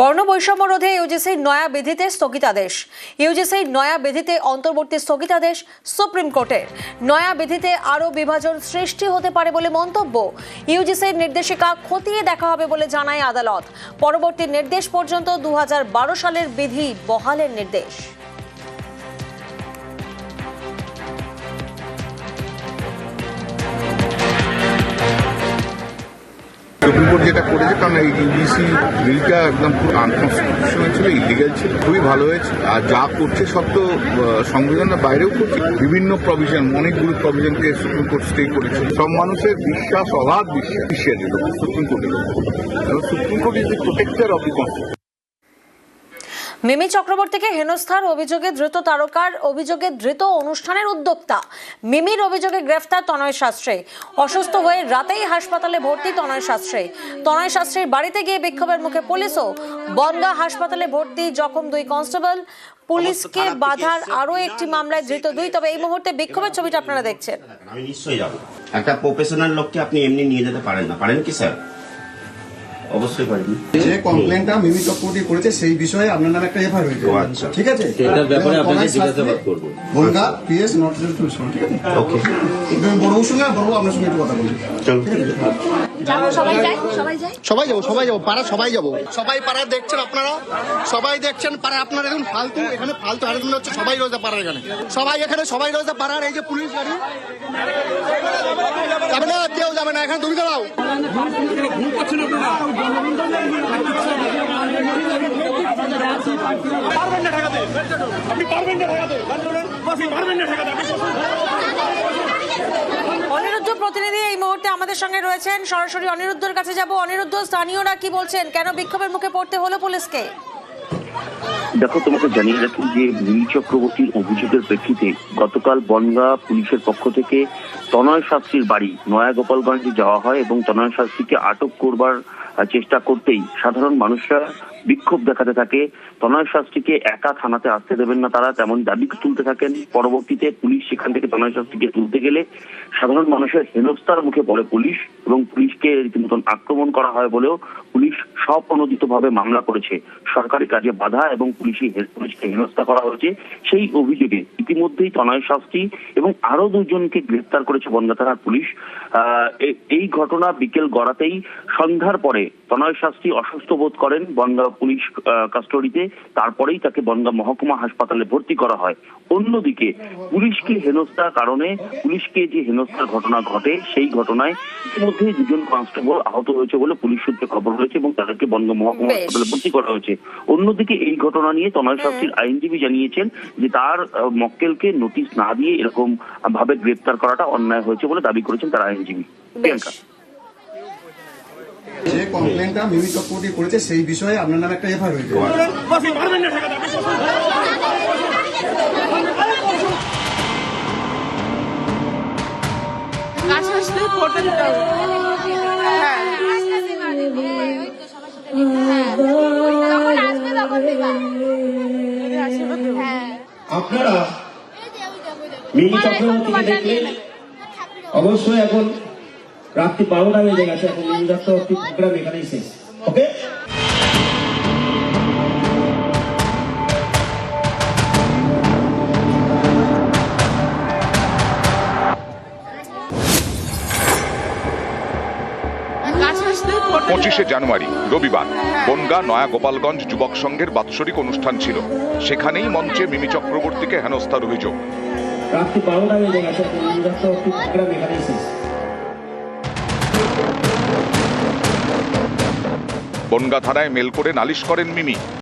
বর্ণ বৈষম্য রোধে ইউজিসির নয়া বিধিতে স্থগিতাদেশ। ইউজিসির নয়া বিধিতে অন্তর্বর্তী স্থগিতাদেশ সুপ্রিম কোর্টের। নয়া বিধিতে আরও বিভাজন সৃষ্টি হতে পারে বলে মন্তব্য। ইউজিসির নির্দেশিকা খতিয়ে দেখা হবে বলে জানায় আদালত। পরবর্তী নির্দেশ পর্যন্ত 2012 সালের বিধি বহালের নির্দেশ। সুপ্রিম কোর্ট যেটা করেছে, কারণ এই ইউজিসি বিলটা একদম পুরো আনকনস্টিটিউশনাল ছিল, ইলিগাল ছিল, খুবই ভালো হয়েছে। আর যা করছে সব তো সংবিধানের বাইরেও করছে। বিভিন্ন প্রভিশন, অনেকগুলো প্রভিশনকে সুপ্রিম কোর্ট স্টে করেছে। সব মানুষের বিশ্বাস, অগাধ বিশ্বাস দিল সুপ্রিম কোর্টের। Supreme court is the protector of the constitution. Mimi চক্রবর্তীকে হেনস্থার অভিযোগে ধৃত তারকার অভিযোগে ধৃত অনুষ্ঠানের উদ্যোক্তা। মিমির অভিযোগে গ্রেফতার তনয় শাস্ত্রী। অসুস্থ হয়ে রাতেই হাসপাতালে ভর্তি তনয় শাস্ত্রী। তনয় শাস্ত্রীর বাড়িতে গিয়ে বিক্ষোভের মুখে পুলিশও। বনগাঁ হাসপাতালে ভর্তি জখম 2 কনস্টেবল। পুলিশকে বাধার আরও একটি মামলায় ধৃত 2। তবে এই মুহূর্তে বিক্ষোভের ছবিটা আপনারা দেখছেন। আমি নিশ্চয়ই যাব। একটা প্রফেশনাল লোককে আপনি এমনি নিয়ে যেতে পারেন না, পারেন কি স্যার? অবশ্যই পারেন। যে কমপ্লেনটা মিমি চক্রবর্তী করেছে সেই বিষয়ে আপনার নামে একটা এফআইআর হয়েছে। আচ্ছা, ঠিক আছে, এটার ব্যাপারে আপনাকে জিজ্ঞাসাবাদ করব। Bongaon PS north east police, ঠিক আছে? ওকে, বড়বাবুর সঙ্গে বড়বাবু আপনার সঙ্গে একটু কথা বলছি। চলো। সবাই যাবো পাড়া, সবাই যাবো। সবাই পাড়া দেখছেন আপনারা, সবাই দেখছেন পাড়া। আপনারা এখন ফালতু, এখানে ফালতু হ্যারাসমেন্ট হচ্ছে। সবাই রয়েছে পাড়ার এখানে, সবাই রয়েছে পাড়ার। এই যে পুলিশ গাড়ি যাবে না, কেউ যাবে না এখানে। তুমি দাঁড়াও। অনিরুদ্ধ প্রতিনিধি এই মুহূর্তে আমাদের সঙ্গে রয়েছেন। সরাসরি অনিরুদ্ধের কাছে যাব। অনিরুদ্ধ, স্থানীয়রা কি বলছেন? কেন বিক্ষোভের মুখে পড়তে হলো পুলিশকে? দেখো, তোমাকে জানিয়ে রাখি যে মিমি চক্রবর্তীর অভিযোগের প্রেক্ষিতে গতকাল বনগাঁ পুলিশের পক্ষ থেকে তনয় শাস্ত্রীর বাড়ি নয়া গোপালগঞ্জে যাওয়া হয় এবং তনয় শাস্ত্রীকে আটক করবার চেষ্টা করতেই সাধারণ মানুষরা বিক্ষোভ দেখাতে থাকে। তনয় শাস্ত্রীকে একা থানাতে আসতে দেবেন না তারা, তেমন দাবি তুলতে থাকেন। পরবর্তীতে পুলিশ সেখান থেকে তনয় শাস্ত্রীকে তুলতে গেলে সাধারণ মানুষের হেনস্থার মুখে পড়ে পুলিশ এবং পুলিশকে রীতিমতন আক্রমণ করা হয় বলেও পুলিশ স্বপ্রণোদিতভাবে মামলা করেছে। সরকারি কাজে বাধা এবং পুলিশকে হেনস্থা করা হয়েছে সেই অভিযোগে ইতিমধ্যেই তনয় শাস্ত্রী এবং আরো 2 জনকে গ্রেফতার করেছে বনগাঁ থানার পুলিশ। এই ঘটনা বিকেল গড়াতেই সন্ধ্যার পরে তনয় শাস্ত্রী অসুস্থ বোধ করেন বনগাঁ পুলিশ কাস্টডিতে। তারপরেই তাকে বনগাঁ মহকুমা হাসপাতালে ভর্তি করা হয়। অন্যদিকে পুলিশকে হেনস্থার কারণে, পুলিশকে যে হেনস্থার ঘটনা ঘটে সেই ঘটনায় ইতিমধ্যে 2 জন কনস্টেবল আহত হয়েছে বলে পুলিশ সূত্রে খবর রয়েছে এবং তাদেরকে বনগাঁ মহকুমা হাসপাতালে ভর্তি করা হয়েছে। অন্যদিকে এই ঘটনা নিয়ে তনয় শাস্ত্রীর আইনজীবী জানিয়েছেন যে তার মক্কেলকে নোটিশ না দিয়ে এরকম ভাবে গ্রেফতার করাটা অন্যায় হয়েছে বলে দাবি করেছেন তার আইনজীবী। প্রিয়াঙ্কা, যে কমপ্লেনটা মিমি চক্রবর্তী করেছে সেই বিষয়ে আপনার নামে একটা এফআইআর হয়েছে। আপনারা মিমি চক্রবর্তীকে দেখলে অবশ্যই এখন রাত্রি 12টা বেজে গেছে। এখন মিমি চক্রবর্তী প্রোগ্রাম এখানেই শেষ। ওকে, জানুয়ারি রবিবার বনগাঁ নয়া গোপালগঞ্জ যুবক সংঘের বাৎসরিক অনুষ্ঠান ছিল। সেখানেই মঞ্চে মিমি চক্রবর্তীকে হেনস্থার অভিযোগ। রাত্রি 12টা বেজে গেছে। এখন মিমি চক্রবর্তী প্রোগ্রাম এখানেই শেষ। বনগাঁ থানায় মেল করে নালিশ করেন মিমি।